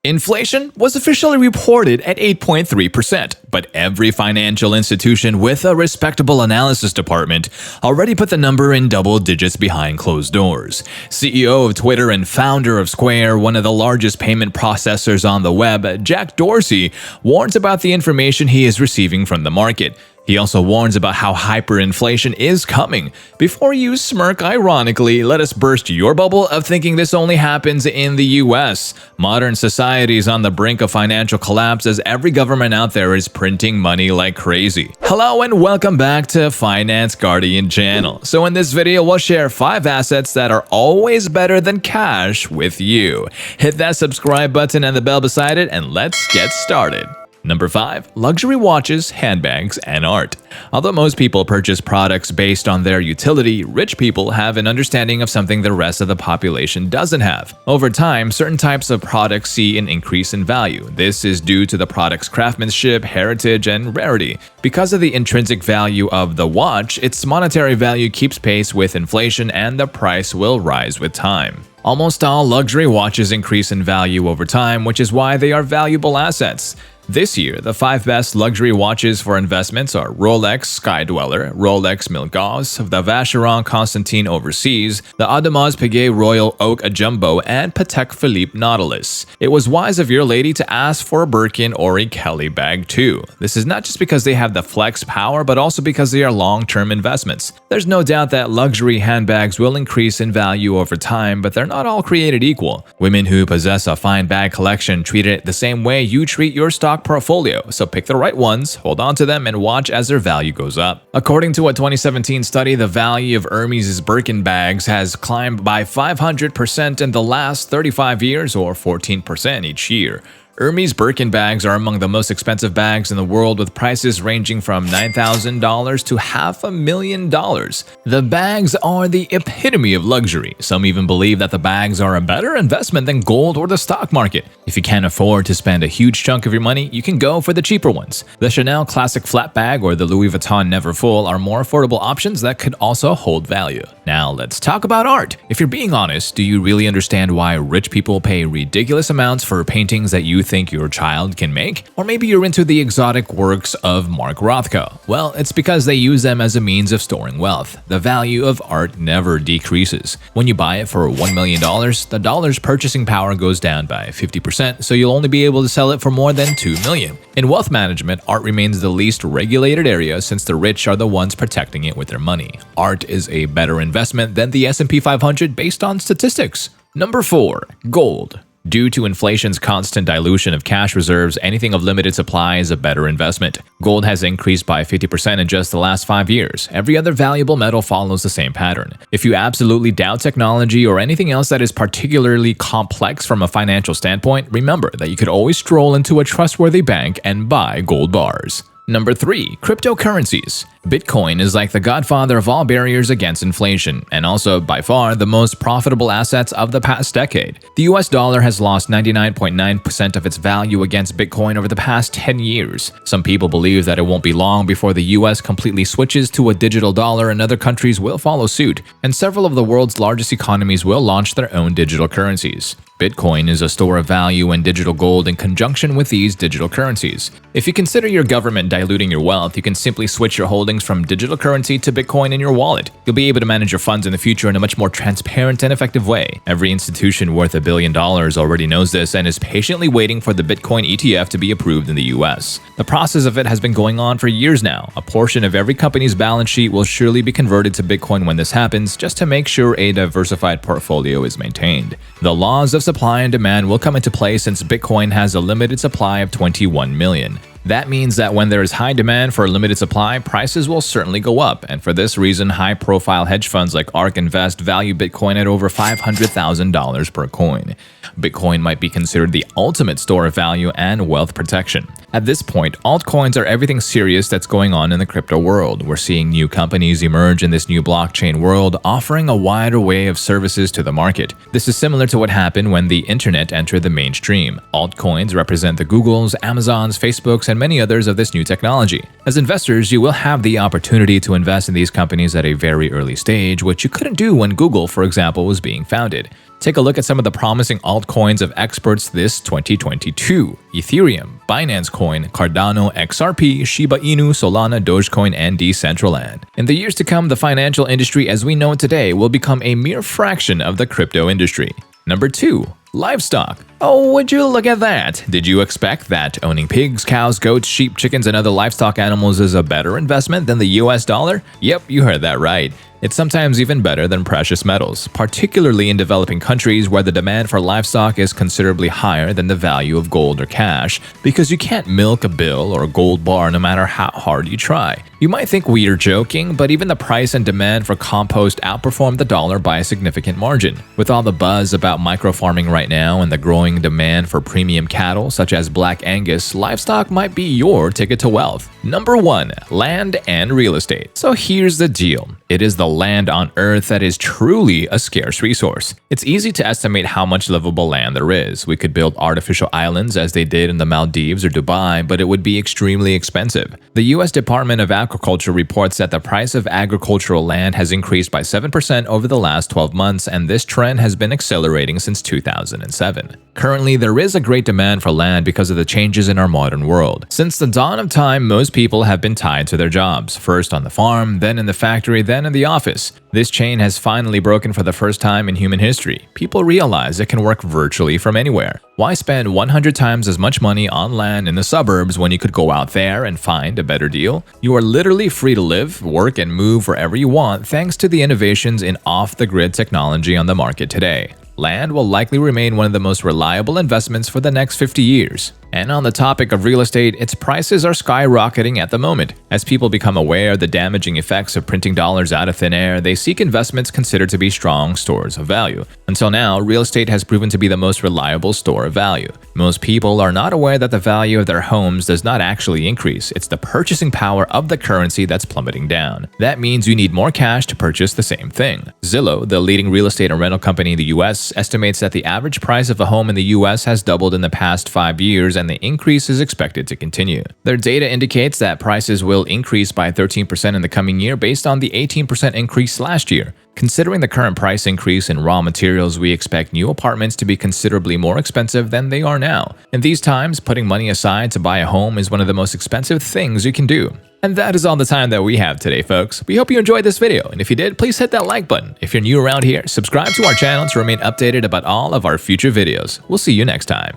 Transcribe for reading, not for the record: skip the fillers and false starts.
Inflation was officially reported at 8.3%, but every financial institution with a respectable analysis department already put the number in double digits behind closed doors. CEO of Twitter and founder of Square, one of the largest payment processors on the web, Jack Dorsey, warns about the information he is receiving from the market. He also warns about how hyperinflation is coming. Before you smirk ironically, let us burst your bubble of thinking this only happens in the US. Modern society is on the brink of financial collapse as every government out there is printing money like crazy. Hello and welcome back to Finance Guardian channel. So in this video, we'll share 5 assets that are always better than cash with you. Hit that subscribe button and the bell beside it and let's get started. Number 5. Luxury watches, handbags, and art. Although most people purchase products based on their utility, rich people have an understanding of something the rest of the population doesn't have. Over time, certain types of products see an increase in value. This is due to the product's craftsmanship, heritage, and rarity. Because of the intrinsic value of the watch, its monetary value keeps pace with inflation and the price will rise with time. Almost all luxury watches increase in value over time, which is why they are valuable assets. This year, the 5 best luxury watches for investments are Rolex Skydweller, Rolex Milgauss, the Vacheron Constantin Overseas, the Audemars Piguet Royal Oak Jumbo, and Patek Philippe Nautilus. It was wise of your lady to ask for a Birkin or a Kelly bag too. This is not just because they have the flex power, but also because they are long-term investments. There's no doubt that luxury handbags will increase in value over time, but they're not all created equal. Women who possess a fine bag collection treat it the same way you treat your stock portfolio, so pick the right ones, hold on to them, and watch as their value goes up. According to a 2017 study, the value of Hermes' Birkin bags has climbed by 500% in the last 35 years, or 14% each year. Hermes Birkin bags are among the most expensive bags in the world, with prices ranging from $9,000 to $500,000. The bags are the epitome of luxury. Some even believe that the bags are a better investment than gold or the stock market. If you can't afford to spend a huge chunk of your money, you can go for the cheaper ones. The Chanel Classic Flat Bag or the Louis Vuitton Never Full are more affordable options that could also hold value. Now let's talk about art. If you're being honest, do you really understand why rich people pay ridiculous amounts for paintings that you think your child can make? Or maybe you're into the exotic works of Mark Rothko. Well, it's because they use them as a means of storing wealth. The value of art never decreases. When you buy it for $1 million, the dollar's purchasing power goes down by 50%, so you'll only be able to sell it for more than $2 million. In wealth management, art remains the least regulated area since the rich are the ones protecting it with their money. Art is a better investment than the S&P 500 based on statistics. Number 4. Gold. Due to inflation's constant dilution of cash reserves, anything of limited supply is a better investment. Gold has increased by 50% in just the last 5 years. Every other valuable metal follows the same pattern. If you absolutely doubt technology or anything else that is particularly complex from a financial standpoint, remember that you could always stroll into a trustworthy bank and buy gold bars. Number 3. Cryptocurrencies. Bitcoin is like the godfather of all barriers against inflation, and also by far the most profitable assets of the past decade. The US dollar has lost 99.9% of its value against Bitcoin over the past 10 years. Some people believe that it won't be long before the US completely switches to a digital dollar and other countries will follow suit, and several of the world's largest economies will launch their own digital currencies. Bitcoin is a store of value and digital gold in conjunction with these digital currencies. If you consider your government diluting your wealth, you can simply switch your holdings from digital currency to Bitcoin in your wallet. You'll be able to manage your funds in the future in a much more transparent and effective way. Every institution worth $1 billion already knows this and is patiently waiting for the Bitcoin ETF to be approved in the US. The process of it has been going on for years now. A portion of every company's balance sheet will surely be converted to Bitcoin when this happens, just to make sure a diversified portfolio is maintained. The laws of supply and demand will come into play since Bitcoin has a limited supply of 21 million. That means that when there is high demand for a limited supply, prices will certainly go up, and for this reason, high-profile hedge funds like ARK Invest value Bitcoin at over $500,000 per coin. Bitcoin might be considered the ultimate store of value and wealth protection. At this point, altcoins are everything serious that's going on in the crypto world. We're seeing new companies emerge in this new blockchain world, offering a wide array of services to the market. This is similar to what happened when the internet entered the mainstream. Altcoins represent the Googles, Amazons, Facebooks, and many others of this new technology. As investors, you will have the opportunity to invest in these companies at a very early stage, which you couldn't do when Google, for example, was being founded. Take a look at some of the promising altcoins of experts this 2022: Ethereum, Binance Coin, Cardano, XRP, Shiba Inu, Solana, Dogecoin, and Decentraland. In the years to come, the financial industry as we know it today will become a mere fraction of the crypto industry. Number 2. Livestock. Oh, would you look at that? Did you expect that owning pigs, cows, goats, sheep, chickens, and other livestock animals is a better investment than the US dollar? Yep, you heard that right. It's sometimes even better than precious metals, particularly in developing countries where the demand for livestock is considerably higher than the value of gold or cash, because you can't milk a bill or a gold bar no matter how hard you try. You might think we are joking, but even the price and demand for compost outperform the dollar by a significant margin. With all the buzz about microfarming right now and the growing demand for premium cattle such as Black Angus, livestock might be your ticket to wealth. Number 1. Land and real estate. So here's the deal. It is the land on Earth that is truly a scarce resource. It's easy to estimate how much livable land there is. We could build artificial islands as they did in the Maldives or Dubai, but it would be extremely expensive. The U.S. Department of Agriculture reports that the price of agricultural land has increased by 7% over the last 12 months, and this trend has been accelerating since 2007. Currently, there is a great demand for land because of the changes in our modern world. Since the dawn of time, most people have been tied to their jobs, first on the farm, then in the factory, then in the office. This chain has finally broken for the first time in human history. People realize it can work virtually from anywhere. Why spend 100 times as much money on land in the suburbs when you could go out there and find a better deal? You are literally free to live, work, and move wherever you want thanks to the innovations in off-the-grid technology on the market today. Land will likely remain one of the most reliable investments for the next 50 years. And on the topic of real estate, its prices are skyrocketing at the moment. As people become aware of the damaging effects of printing dollars out of thin air, they seek investments considered to be strong stores of value. Until now, real estate has proven to be the most reliable store of value. Most people are not aware that the value of their homes does not actually increase. It's the purchasing power of the currency that's plummeting down. That means you need more cash to purchase the same thing. Zillow, the leading real estate and rental company in the US, estimates that the average price of a home in the US has doubled in the past 5 years, and the increase is expected to continue. Their data indicates that prices will increase by 13% in the coming year based on the 18% increase last year. Considering the current price increase in raw materials, we expect new apartments to be considerably more expensive than they are now. In these times, putting money aside to buy a home is one of the most expensive things you can do. And that is all the time that we have today, folks. We hope you enjoyed this video, and if you did, please hit that like button. If you're new around here, subscribe to our channel to remain updated about all of our future videos. We'll see you next time.